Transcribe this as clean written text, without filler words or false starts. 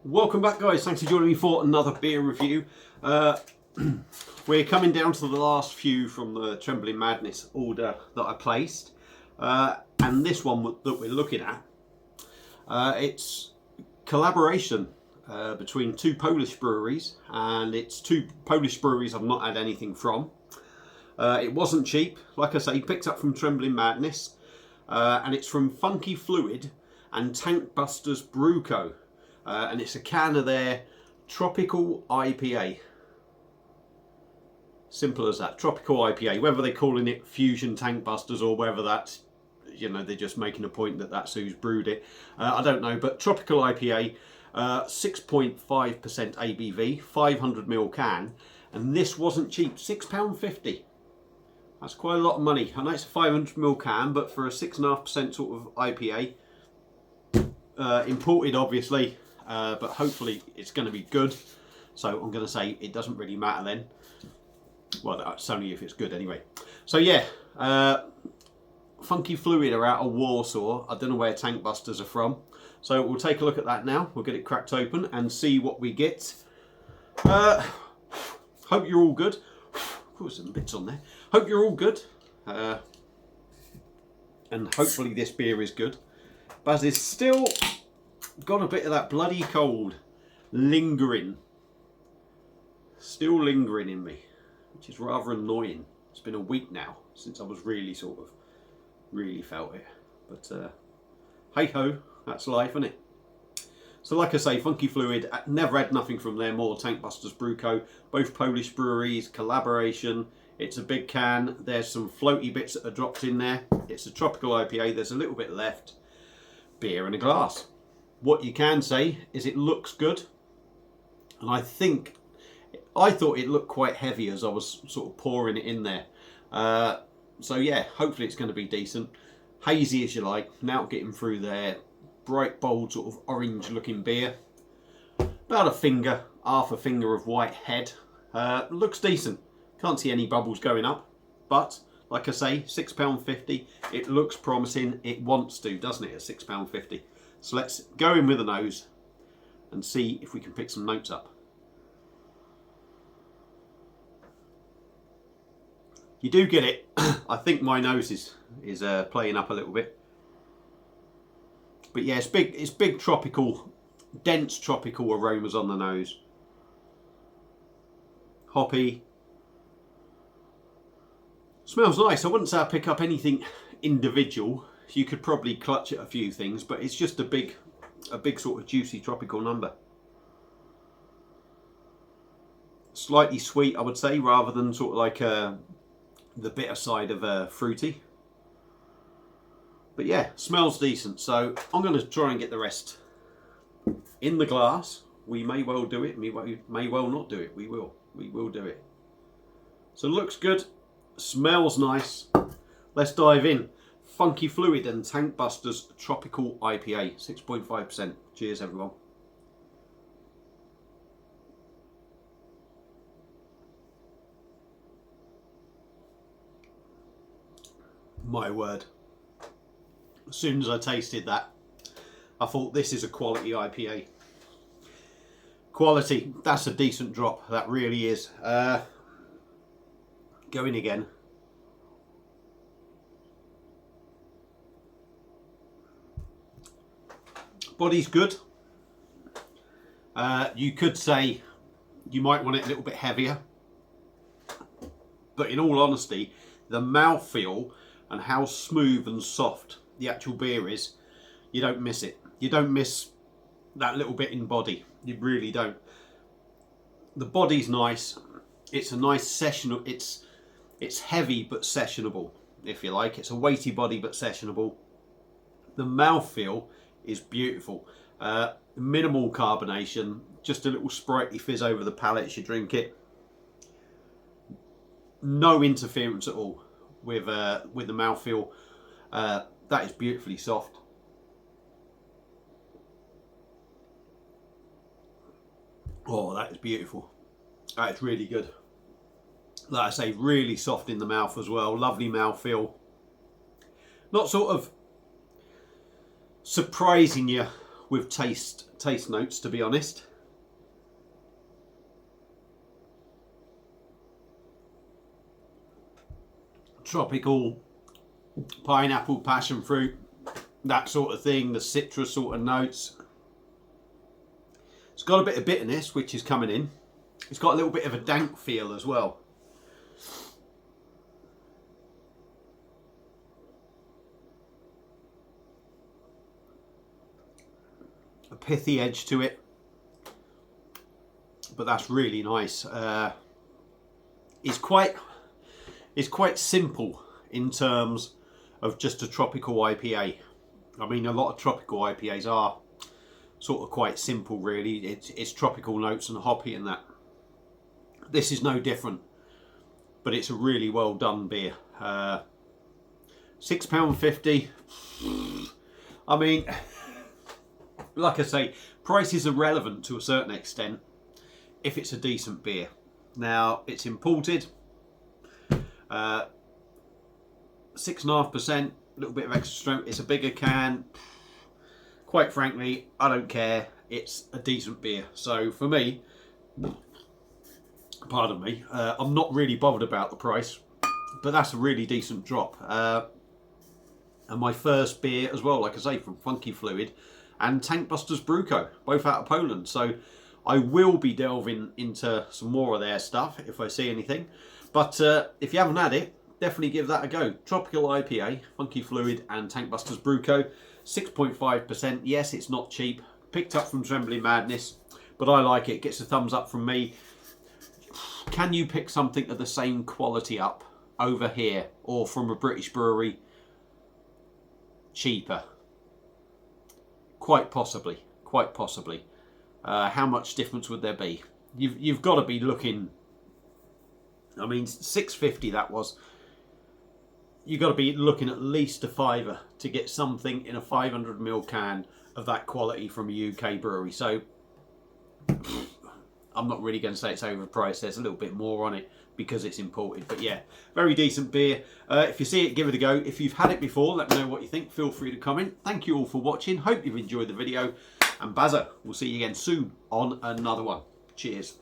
Welcome back, guys. Thanks for joining me for another beer review. We're coming down to the last few from the Trembling Madness order that I placed, and this one that we're looking at, it's collaboration between two Polish breweries, and it's two Polish breweries I've not had anything from. It wasn't cheap, like I say, picked up from Trembling Madness, and it's from Funky Fluid and Tank Busters Brew Co. And it's a can of their Tropical IPA. Simple as that, Tropical IPA. Whether they're calling it Fusion Tank Busters or whether that's, you know, they're just making a point that that's who's brewed it. I don't know, but Tropical IPA, 6.5% ABV, 500ml can. And this wasn't cheap, £6.50. That's quite a lot of money. I know it's a 500ml can, but for a 6.5% sort of IPA, imported obviously, but hopefully it's going to be good. So I'm going to say it doesn't really matter then. Well, that's only if it's good anyway. So yeah, Funky Fluid are out of Warsaw. I don't know where Tank Busters are from. So we'll take a look at that now. We'll get it cracked open and see what we get. Hope you're all good. Put some bits on there. Hope you're all good. And hopefully this beer is good. Baz is still got a bit of that bloody cold lingering. Still lingering in me, which is rather annoying. It's been a week now since I was really felt it. But hey ho, that's life, isn't it? So like I say, Funky Fluid, never had nothing from them or Tank Busters Brew Co. Both Polish breweries, collaboration. It's a big can. There's some floaty bits that are dropped in there. It's a tropical IPA. There's a little bit left. Beer in a glass. What you can say is it looks good. And I thought it looked quite heavy as I was sort of pouring it in there. So yeah, hopefully it's going to be decent. Hazy as you like. Now getting through there. Bright, bold, sort of orange looking beer. About a finger, half a finger of white head. Looks decent. Can't see any bubbles going up. But, like I say, £6.50. It looks promising. It wants to, doesn't it, at £6.50. So let's go in with a nose and see if we can pick some notes up. You do get it. I think my nose is playing up a little bit. But yeah, it's big tropical, dense tropical aromas on the nose. Hoppy. Smells nice. I wouldn't say I pick up anything individual. You could probably clutch at a few things, but it's just a big sort of juicy tropical number. Slightly sweet, I would say, rather than sort of like the bitter side of fruity. But yeah, smells decent. So I'm going to try and get the rest in the glass. We may well do it. We may well not do it. We will do it. So looks good. Smells nice. Let's dive in. Funky Fluid and Tank Busters Tropical IPA, 6.5%. Cheers, everyone. My word. As soon as I tasted that, I thought this is a quality IPA. Quality, that's a decent drop. That really is. Going again. Body's good. You could say you might want it a little bit heavier. But in all honesty, the mouthfeel and how smooth and soft the actual beer is, you don't miss it. You don't miss that little bit in body. You really don't. The body's nice. It's a nice sessionable. It's heavy but sessionable, if you like. It's a weighty body but sessionable. The mouthfeel is beautiful. Minimal carbonation, just a little sprightly fizz over the palate as you drink it. No interference at all with the mouthfeel. That is beautifully soft. Oh, that is beautiful. That is really good. Like I say, really soft in the mouth as well. Lovely mouthfeel. Not sort of surprising you with taste notes, to be honest. Tropical, pineapple, passion fruit, that sort of thing, the citrus sort of notes. It's got a bit of bitterness, which is coming in. It's got a little bit of a dank feel as well. A pithy edge to it, but that's really nice. It's quite simple in terms of just a tropical IPA. I mean, a lot of tropical IPAs are sort of quite simple, really. It's tropical notes and hoppy and that. This is no different, but it's a really well done beer. £6.50. I mean, like I say, price is irrelevant to a certain extent if it's a decent beer. Now, it's imported, 6.5%, a little bit of extra strength. It's a bigger can. Quite frankly, I don't care. It's a decent beer. So for me, pardon me, I'm not really bothered about the price, but that's a really decent drop. And my first beer as well, like I say, from Funky Fluid and Tankbusters Brew Co, both out of Poland. So I will be delving into some more of their stuff if I see anything. But if you haven't had it, definitely give that a go. Tropical IPA, Funky Fluid and Tankbusters Brew Co, 6.5%. Yes, it's not cheap. Picked up from Trembling Madness, but I like it. Gets a thumbs up from me. Can you pick something of the same quality up over here or from a British brewery cheaper? Quite possibly. Quite possibly. How much difference would there be? You've got to be looking. I mean, $6.50 that was. You've got to be looking at least a £5 to get something in a 500ml can of that quality from a UK brewery. So I'm not really going to say it's overpriced. There's a little bit more on it because it's imported. But yeah, very decent beer. If you see it, give it a go. If you've had it before, let me know what you think. Feel free to comment. Thank you all for watching. Hope you've enjoyed the video. And Bazza, we'll see you again soon on another one. Cheers.